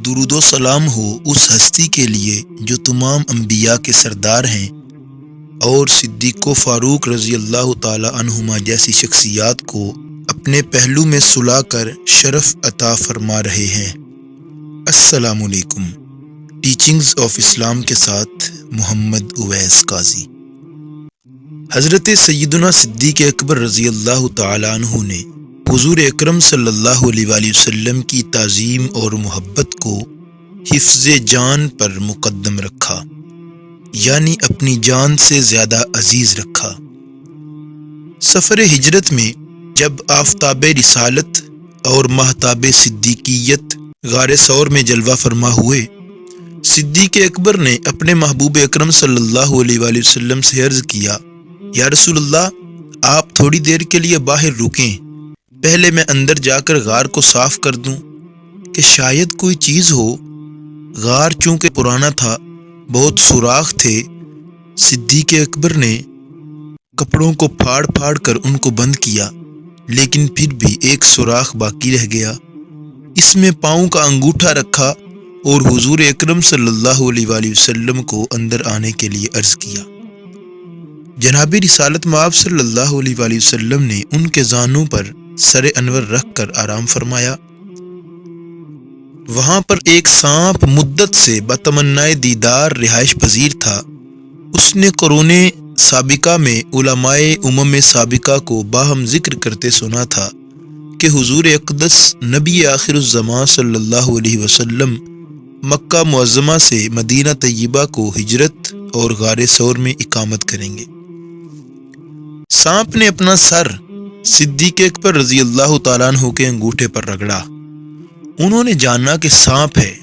درود و سلام ہو اس ہستی کے لیے جو تمام انبیاء کے سردار ہیں اور صدیق و فاروق رضی اللہ تعالی عنہما جیسی شخصیات کو اپنے پہلو میں سلا کر شرف عطا فرما رہے ہیں۔ السلام علیکم۔ ٹیچنگز آف اسلام کے ساتھ محمد اویس قاضی۔ حضرت سیدنا صدیق اکبر رضی اللہ تعالی عنہ نے حضور اکرم صلی اللہ علیہ وآلہ وسلم کی تعظیم اور محبت کو حفظ جان پر مقدم رکھا، یعنی اپنی جان سے زیادہ عزیز رکھا۔ سفر ہجرت میں جب آفتاب رسالت اور مہتاب صدیقیت غار ثور میں جلوہ فرما ہوئے، صدیق اکبر نے اپنے محبوب اکرم صلی اللہ علیہ وآلہ وسلم سے عرض کیا، یا رسول اللہ، آپ تھوڑی دیر کے لیے باہر رکیں، پہلے میں اندر جا کر غار کو صاف کر دوں کہ شاید کوئی چیز ہو۔ غار چونکہ پرانا تھا، بہت سوراخ تھے۔ صدیق اکبر نے کپڑوں کو پھاڑ پھاڑ کر ان کو بند کیا، لیکن پھر بھی ایک سوراخ باقی رہ گیا۔ اس میں پاؤں کا انگوٹھا رکھا اور حضور اکرم صلی اللہ علیہ وآلہ وسلم کو اندر آنے کے لیے عرض کیا۔ جناب رسالت مآب صلی اللہ علیہ وآلہ وسلم نے ان کے زانوں پر سر انور رکھ کر آرام فرمایا۔ وہاں پر ایک سانپ مدت سے بتمنائے دیدار رہائش پذیر تھا۔ اس نے قرون سابقہ میں علماء سابقہ کو باہم ذکر کرتے سنا تھا کہ حضور اقدس نبی آخر الزمان صلی اللہ علیہ وسلم مکہ معظمہ سے مدینہ طیبہ کو ہجرت اور غار ثور میں اقامت کریں گے۔ سانپ نے اپنا سر صدیق اکبر رضی اللہ تعالیٰ عنہ کے انگوٹھے پر رگڑا۔ انہوں نے جانا کہ سانپ ہے،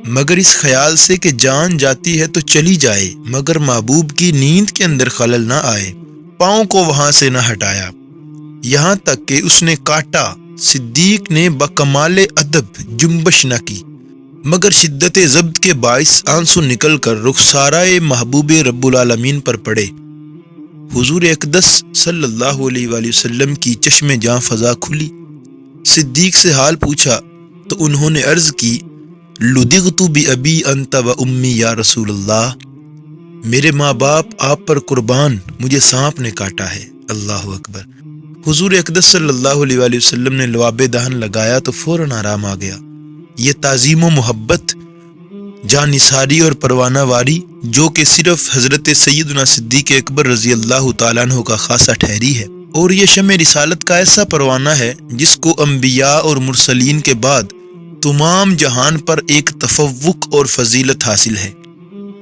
مگر اس خیال سے کہ جان جاتی ہے تو چلی جائے، مگر محبوب کی نیند کے اندر خلل نہ آئے، پاؤں کو وہاں سے نہ ہٹایا، یہاں تک کہ اس نے کاٹا۔ صدیق نے بکمال ادب جنبش نہ کی، مگر شدت ضبط کے باعث آنسو نکل کر رخسارۂ محبوب رب العالمین پر پڑے۔ حضور اقدس صلی اللہ علیہ وآلہ وسلم کی چشم جاں فضا کھلی۔ صدیق سے حال پوچھا تو انہوں نے عرض کی، لدغت بأبی انت و امی یا رسول اللہ، میرے ماں باپ آپ پر قربان، مجھے سانپ نے کاٹا ہے۔ اللہ اکبر۔ حضور اقدس صلی اللہ علیہ وآلہ وسلم نے لعاب دہن لگایا تو فوراً آرام آ گیا۔ یہ تعظیم و محبت، جان نثاری اور پروانہ واری، جو کہ صرف حضرت سیدنا صدیق اکبر رضی اللہ تعالیٰ عنہ کا خاصہ ٹھہری ہے، اور یہ شمع رسالت کا ایسا پروانہ ہے جس کو انبیاء اور مرسلین کے بعد تمام جہان پر ایک تفوق اور فضیلت حاصل ہے۔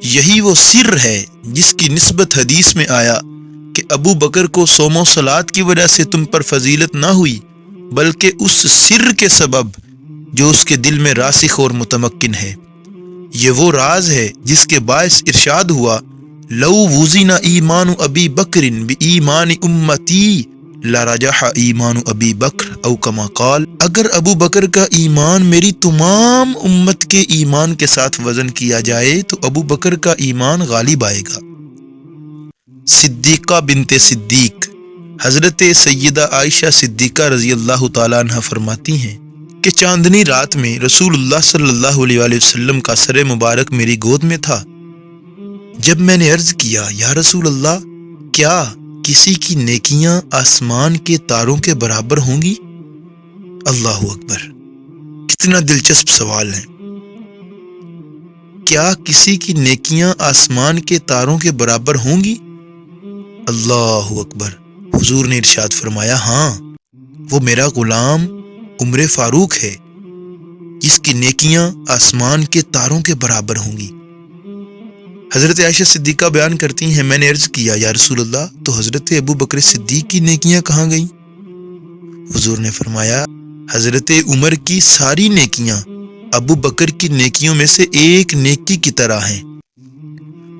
یہی وہ سر ہے جس کی نسبت حدیث میں آیا کہ ابو بکر کو صوم و صلات کی وجہ سے تم پر فضیلت نہ ہوئی، بلکہ اس سر کے سبب جو اس کے دل میں راسخ اور متمکن ہے۔ یہ وہ راز ہے جس کے باعث ارشاد ہوا، لو وزن ایمان ابی بکر بایمان امتی لرجح ایمان ابی بکر او کما قال، اگر ابو بکر کا ایمان میری تمام امت کے ایمان کے ساتھ وزن کیا جائے تو ابو بکر کا ایمان غالب آئے گا۔ صدیقہ بنت صدیق حضرت سیدہ عائشہ صدیقہ رضی اللہ تعالیٰ عنہ فرماتی ہیں کہ چاندنی رات میں رسول اللہ صلی اللہ علیہ وآلہ وسلم کا سر مبارک میری گود میں تھا۔ جب میں نے عرض کیا، یا رسول اللہ، کیا کسی کی نیکیاں آسمان کے تاروں کے برابر ہوں گی؟ اللہ اکبر، کتنا دلچسپ سوال ہے۔ کیا کسی کی نیکیاں آسمان کے تاروں کے برابر ہوں گی؟ اللہ اکبر۔ حضور نے ارشاد فرمایا، ہاں، وہ میرا غلام عمر فاروق ہے، جس کی نیکیاں آسمان کے تاروں کے برابر ہوں گی۔ حضرت عائشہ صدیقہ بیان کرتی ہیں، میں نے عرض کیا، یا رسول اللہ، تو حضرت ابو بکر صدیق کی نیکیاں کہاں گئیں؟ حضور نے فرمایا، حضرت عمر کی ساری نیکیاں ابو بکر کی نیکیوں میں سے ایک نیکی کی طرح ہیں۔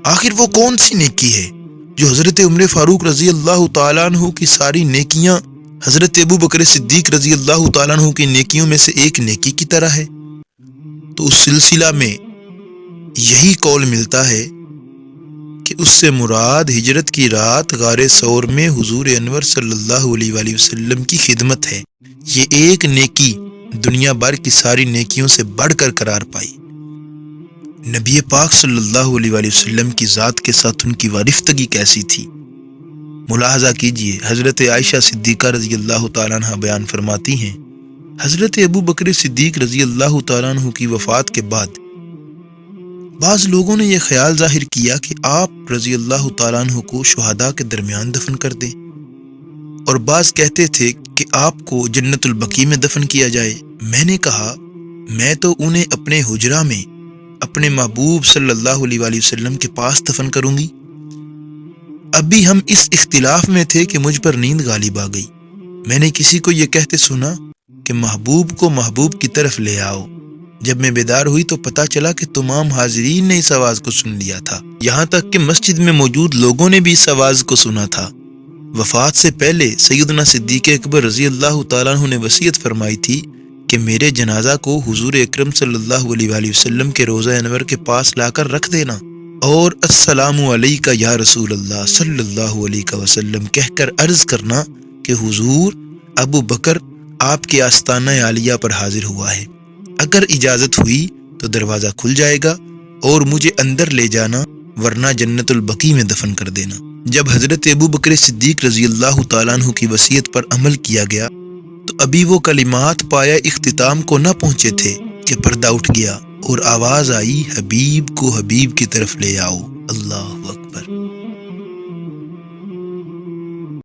آخر وہ کون سی نیکی ہے جو حضرت عمر فاروق رضی اللہ تعالیٰ عنہ کی ساری نیکیاں حضرت ابو بکر صدیق رضی اللہ تعالیٰ عنہ کی نیکیوں میں سے ایک نیکی کی طرح ہے؟ تو اس سلسلہ میں یہی قول ملتا ہے کہ اس سے مراد ہجرت کی رات غار ثور میں حضور انور صلی اللہ علیہ وآلہ وسلم کی خدمت ہے۔ یہ ایک نیکی دنیا بھر کی ساری نیکیوں سے بڑھ کر قرار پائی۔ نبی پاک صلی اللہ علیہ وآلہ وسلم کی ذات کے ساتھ ان کی وارفتگی کیسی تھی؟ ملاحظہ کیجئے، حضرت عائشہ صدیقہ رضی اللہ تعالیٰ عنہ بیان فرماتی ہیں، حضرت ابو بکر صدیق رضی اللہ تعالیٰ عنہ کی وفات کے بعد بعض لوگوں نے یہ خیال ظاہر کیا کہ آپ رضی اللہ تعالیٰ عنہ کو شہداء کے درمیان دفن کر دیں، اور بعض کہتے تھے کہ آپ کو جنت البقیع میں دفن کیا جائے۔ میں نے کہا، میں تو انہیں اپنے حجرہ میں اپنے محبوب صلی اللہ علیہ وآلہ وسلم کے پاس دفن کروں گی۔ ابھی ہم اس اختلاف میں تھے کہ مجھ پر نیند غالب آ گئی۔ میں نے کسی کو یہ کہتے سنا کہ محبوب کو محبوب کی طرف لے آؤ۔ جب میں بیدار ہوئی تو پتہ چلا کہ تمام حاضرین نے اس آواز کو سن لیا تھا، یہاں تک کہ مسجد میں موجود لوگوں نے بھی اس آواز کو سنا تھا۔ وفات سے پہلے سیدنا صدیق اکبر رضی اللہ تعالیٰ عنہ نے وصیت فرمائی تھی کہ میرے جنازہ کو حضور اکرم صلی اللہ علیہ وآلہ وسلم کے روضہ انور کے پاس لا کر رکھ دینا، اور السلام علیکہ یا رسول اللہ صلی اللہ علیہ وسلم کہہ کر عرض کرنا کہ حضور ابو بکر آپ کے آستانہ عالیہ پر حاضر ہوا ہے، اگر اجازت ہوئی تو دروازہ کھل جائے گا اور مجھے اندر لے جانا، ورنہ جنت البقیع میں دفن کر دینا۔ جب حضرت ابو بکر صدیق رضی اللہ تعالیٰ عنہ کی وصیت پر عمل کیا گیا تو ابھی وہ کلمات پایا اختتام کو نہ پہنچے تھے کہ پردہ اٹھ گیا اور آواز آئی، حبیب کو حبیب کی طرف لے آؤ۔ اللہ اکبر۔